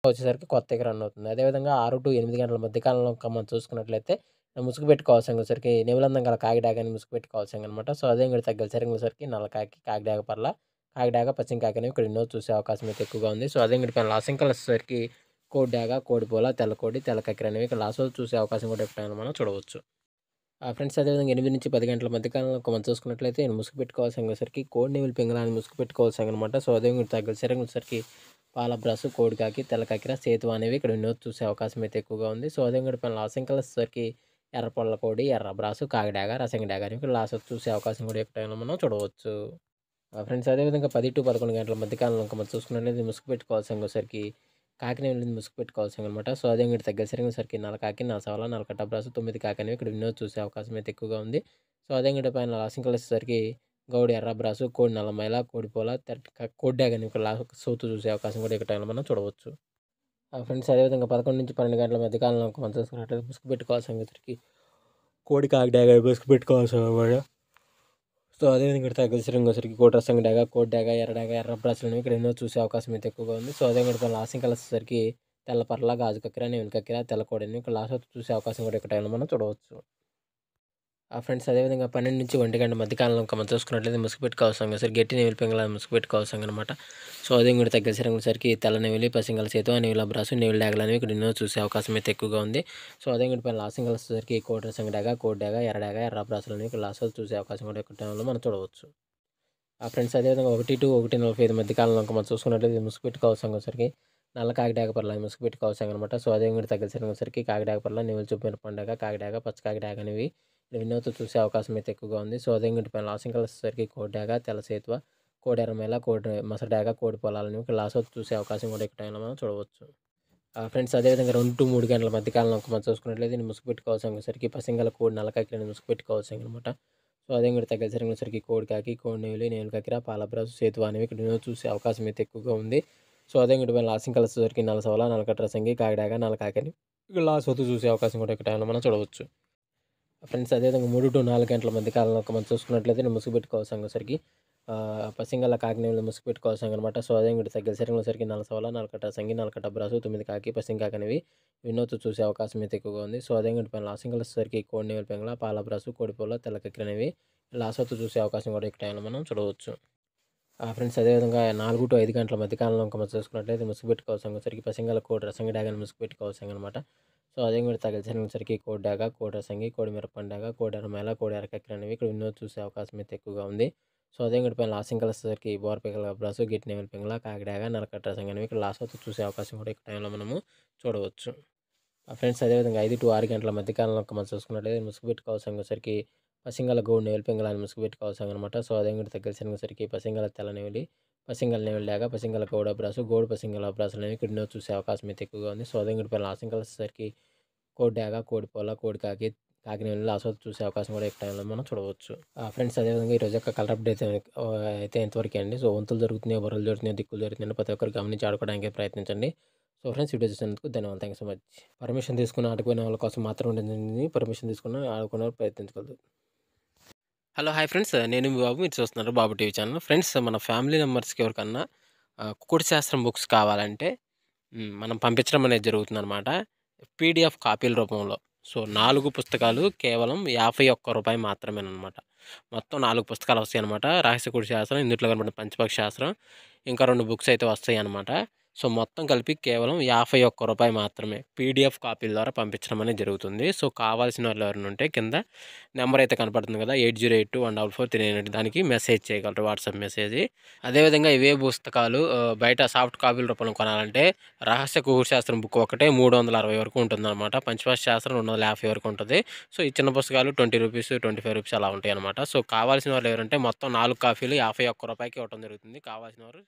వచ్చేసరికి కొత్తగా రన్ అవుతుంది. అదేవిధంగా 6-8 గంటల మధ్య కాలంలో మనం చూసుకున్నట్లయితే ముసుగుపెట్టి కావాల్సింది వచ్చేసరికి నెమిలందం గల కాకిడాకని ముసుగుపెట్టి కావాల్సిందనమాట. సో, అదే ఇంకోటి తగ్గేసరికి నల్ల కాకి, కాకిడాక పర్ల, కాకిడాక, పశ్చిమ కాకి అనేవి ఇక్కడ ఎన్నో చూసే అవకాశం అయితే ఎక్కువగా ఉంది. సో, అదే ఇంకోటి పైన లాసింగ్ కలర్స్ వచ్చేసరికి కోడిడాక, కోడిపోల, తెల్లకోడి, తెల్ల కక్కెర అనేవి ఇక్కడ లాస్ట్‌లో చూసే అవకాశం కూడా ఎప్పుడైనా మనం చూడవచ్చు. ఫ్రెండ్స్ అదేవిధంగా 8-10 గంటల మధ్య కాలంలో మనం చూసుకున్నట్లయితే ముసుగు పెట్టుకోవాల్సరికి కోడి నెమిలి పింగళాన్ని ముసుగు పెట్టుకోవాల్సనమాట. సో, అదే తగ్గేసరికి పాల బ్రాసు, కోడికాకి, తెల్ల కక్కెర, సేతువ అనేవి ఇక్కడ వినోద్ చూసే అవకాశం అయితే ఎక్కువగా ఉంది. సో, అదే పైన లాసింగ్ కలర్స్ వచ్చేసరికి ఎర్ర పొల్ల కోడి, ఎర్ర బ్రాసు, కాకిడాక, రసంగి డాక అనేవి ఇక్కడ లాస్ట్ చూసే అవకాశం కూడా ఎప్పుడైనా మనం చూడవచ్చు. ఫ్రెండ్స్ అదేవిధంగా 10-11 గంటల మధ్య కాలంలో మనం చూసుకున్నట్లయితే ముసుగు పెట్టుకోవాల్సరికి కాకిని ముసుగు పెట్టుకోవాల్సిందనమాట. సో, అదే ఇంకోటి తగ్గేసరికి నల్లకాకి, నల్లసవల, నల్లకట్ట బ్రాసు, 9 కాకి అనేవి ఇక్కడ వినోద్ చూసే అవకాశం అయితే ఎక్కువగా ఉంది. సో, అదే ఇంకోటి పైన లాసింగ్ కలర్స్ వచ్చేసరికి గౌడి ఎర్ర బ్రాసు, కోడి నల్లమైల, కోడిపోల, కోడి డాగ అనేవి ఇక్కడ సోతు చూసే అవకాశం కూడా ఇక్కడ మనం చూడవచ్చు. ఫ్రెండ్స్ అదేవిధంగా 11-12 గంటల మధ్య కాలంలో మనం చూసుకున్నట్లయితే ముసుగు పెట్టుకోవాల్సరికి కోడి కాకి డాగ ముసుగు పెట్టుకోవాల్సిందనమాట. సో, అదేవిధంగా ఇక్కడ తగ్గేసరికి కోడి రసంగి డాగ, కోడి డాగ, ఎర్ర బ్రాసులు అనేవి ఇక్కడ ఎన్నో చూసే అవకాశం అయితే ఎక్కువగా ఉంది. సో, అదే ఇంకోటి లాసింగ్ కలర్స్ వచ్చేసరికి తెల్ల పర్ల, గాజు కక్కెర, నెమిలి కక్కెర, తెల్ల కోడి అనేవి ఇక్కడ లాస్ట్ చూసే అవకాశం కూడా ఇక్కడ మనం చూడవచ్చు. ఫ్రెండ్స్ అదేవిధంగా 12-1 గంట మధ్య కాలంలో మనం చూసుకున్నట్లయితే ముసుగు పెట్టుకోవాల్సరికి గట్టి నెమిలి పింగళాన్ని ముసుగు పెట్టుకోవాల్సిందనమాట. సో, అదే ఇంకోటి తగ్గేసరికి తెల్ల నెమిలి, పసింగల సేతు, నెమిలి బ్రాసు, నెమిలి డాగలు అనేవి ఇక్కడ ఎన్నో చూసే అవకాశం అయితే ఎక్కువగా ఉంది. సో, అదే ఇంకోటి పైన లాసింగ్ కలర్స్ వచ్చేసరికి కోడి రసంగి డాగ, కోడి డాగ, ఎర్ర బ్రాసులు అనేవి ఇక్కడ లాస్ట్ చూసే అవకాశం కూడా ఇక్కడ మనం చూడవచ్చు. ఫ్రెండ్స్ అదేవిధంగా 1-1:45 మధ్య కాలంలో మనం చూసుకున్నట్లయితే ముసుగు పెట్టుకోవాల్సరికి నల్ల కాకిడాక పర్ల ముసుగు పెట్టుకోవాల్సిందనమాట. సో, అదే ఇంకోటి తగ్గేసరికి కాకిడాక పర్ల, నెమిలి చూపు మిరపండాక, కాకిడాక, పచ్చ కాకిడాక అనేవి వినోద్ చూసే అవకాశం అయితే ఎక్కువగా ఉంది. సో, అదే ఇంకోటి పైన లాసింగ్ కలర్స్ వచ్చేసరికి కోడి డాగ, తెల్ల సేతువ, కోడి ఎర్రమైల, కోడి మసర డాగ, కోడి పొలాలని లాస్ట్ చూసే అవకాశం కూడా ఇక్కడ మనం చూడవచ్చు. ఫ్రెండ్స్ అదేవిధంగా 2-3 గంటల మధ్య కాలంలో మనం చూసుకున్నట్లయితే ముసుగు పెట్టుకోవాల్సరికి పసింగల కోడి నల్ల కాకిని ముసుగు పెట్టుకోవాల్సిందనమాట. సో, అదే ఇంకోటి తగ్గేసరికి కోడి కాకి, కోడి నెమిలి, నెమిలి కక్కెర, పాల బ్రాసు, సేతువ అనేవి ఇక్కడ వినోద్ చూసే అవకాశం అయితే ఎక్కువగా ఉంది. సో, అదే ఇంకోటి పైన లాసింగ్ కలర్స్ వచ్చేసరికి నల్ల సవల, నల్లకట్ట రసంగి, కాకిడాక, నల్ల కాకిని లాస్ట్ చూసే అవకాశం కూడా ఇక్కడ మనం చూడవచ్చు. ఫ్రెండ్స్ అదేవిధంగా 3-4 గంటల మధ్య కాలంలో మనం చూసుకున్నట్లయితే ముసుగు పెట్టుకోవాల్సరికి పసింగల కాకినేమిలి ముసుగు పెట్టుకోవాల్సిందనమాట. సో, అదే ఇంకోటి తగ్గేసరికి నల్ల సవల, నల్లకట్ట సంగి, నల్లకట్ట బ్రాసు, 9 కాకి, పసింగ కాకి అనేవి వినోద్ చూసే అవకాశం అయితే ఎక్కువగా ఉంది. సో, అదే ఇంకోటి పైన లాసింగ్ కలర్స్ వచ్చేసరికి కోడి నెమిలి పింగళ, పాల బ్రాసు, కోడిపోల, తెల్ల కక్కెర అనేవి లాస్ట్ చూసే అవకాశం కూడా ఇక్కడ మనం చూడవచ్చు. ఫ్రెండ్స్ అదేవిధంగా 4-5 గంటల మధ్య కాలంలో మనం చూసుకున్నట్లయితే ముసుగు పెట్టుకోవాల్సరికి పసింగల కోడి రసంగి డాగని ముసుగు పెట్టుకోవాల్సిందనమాట. సో, అదే ఇంకోటి తగ్గేసరికి కోడి డాగ, కోడి రసంగి, కోడి మిరపండాక, కోడి ఎర్రమైల, కోడి ఎర్ర కక్కెర అనేవి ఇక్కడ వినోద్ చూసే అవకాశం అయితే ఎక్కువగా ఉంది. సో, అదే ఇంకోటి పైన లాసింగ్ కలర్స్ వచ్చేసరికి బోరపిక్కల బ్రాసు, గిట్టి నెమిలి పింగళ, కాకిడాక, నల్లకట్ట రసంగి అనేవి ఇక్కడ లాస్ట్ చూసే అవకాశం కూడా ఇక్కడ టైంలో మనము చూడవచ్చు. ఫ్రెండ్స్ అదేవిధంగా 5-6 గంటల మధ్య కాలంలో మనం చూసుకున్నట్లయితే ముసుగు పెట్టుకోవాల్సరికి పసింగల గౌడు నెమిలి పింగళాన్ని ముసుగు పెట్టుకోవాల్సిందనమాట. సో, అదే ఇంకోటి తగ్గేసరికి పసింగల తెల్ల నెమిలి, పసింగల నెమిలి డాగ, పసింగల గౌడ బ్రాసు, గౌడు పసింగల బ్రాసులు అనేవి ఇక్కడ వినోద్ చూసే అవకాశం అయితే ఎక్కువగా ఉంది. సో, అదే ఇంకోటి పైన లాసింగ్ కలర్స్ వచ్చేసరికి కోడి డాగ, కోడి పొల, కోడి కాకి, కాకినేమిలి లాస్ట్ చూసే అవకాశం కూడా ఇక్కడ టైంలో మనం చూడవచ్చు. ఫ్రెండ్స్ అదేవిధంగా ఈరోజు యొక్క కలర్ అప్డేట్ అయితే ఎంతవరకే అండి. సో, వంతులు జరుగుతున్నాయో, బరువులు జరుగుతున్నాయో, దిక్కులు జరుగుతున్నాయో ప్రతి ఒక్కరు గమనించి ఆడుకోవడానికి ప్రయత్నించండి. సో, ఫ్రెండ్స్ వీడియో చూసినందుకు ధన్యవాదాలు. Thanks so much. పర్మిషన్ తీసుకుని ఆడుకునే వాళ్ళ కోసం మాత్రం ఉంటుంది. పర్మిషన్ తీసుకుని ఆడుకునే వాళ్ళు ప్రయత్నించగలరు. హలో హాయ్ ఫ్రెండ్స్, నేను మీ బాబు, మీరు చూస్తున్నారు బాబు టీవీ ఛానల్. ఫ్రెండ్స్ మన ఫ్యామిలీ మెంబర్స్కి ఎవరికన్నా కుకుడు శాస్త్రం బుక్స్ కావాలంటే మనం పంపించడం అనేది జరుగుతుందన్నమాట. పీడిఎఫ్ కాపీల రూపంలో. సో, 4 పుస్తకాలు కేవలం రూ. 51 మాత్రమేనమాట. మొత్తం 4 పుస్తకాలు వస్తాయన్నమాట. రహస్య కుడి శాస్త్రం, ఇందులో కనబడిన పంచపక్ష శాస్త్రం, ఇంకా 2 బుక్స్ అయితే వస్తాయి అన్నమాట. సో, మొత్తం కలిపి కేవలం రూ. 51 మాత్రమే పీడిఎఫ్ కాపీల ద్వారా పంపించడం అనేది జరుగుతుంది. సో, కావాల్సిన వాళ్ళు ఎవరైనా ఉంటే కింద నెంబర్ అయితే కనపడుతుంది కదా, 8082144398 దానికి మెసేజ్ చేయగలరు, వాట్సాప్ మెసేజ్. అదేవిధంగా ఇవే పుస్తకాలు బయట సాఫ్ట్ కాపీల రూపంలో కొనాలంటే రహస్య కుకుడు శాస్త్రం బుక్ ఒకటే 360 వరకు ఉంటుందన్నమాట. పంచపక్ష శాస్త్రం 250 వరకు ఉంటుంది. సో, ఈ చిన్న పుస్తకాలు రూ. 20, రూ. 25 అలా ఉంటాయి అనమాట. సో, కావాల్సిన వాళ్ళు ఎవరంటే మొత్తం 4 కాపీలు రూ. 51 ఇవ్వడం జరుగుతుంది. కావాల్సిన వారు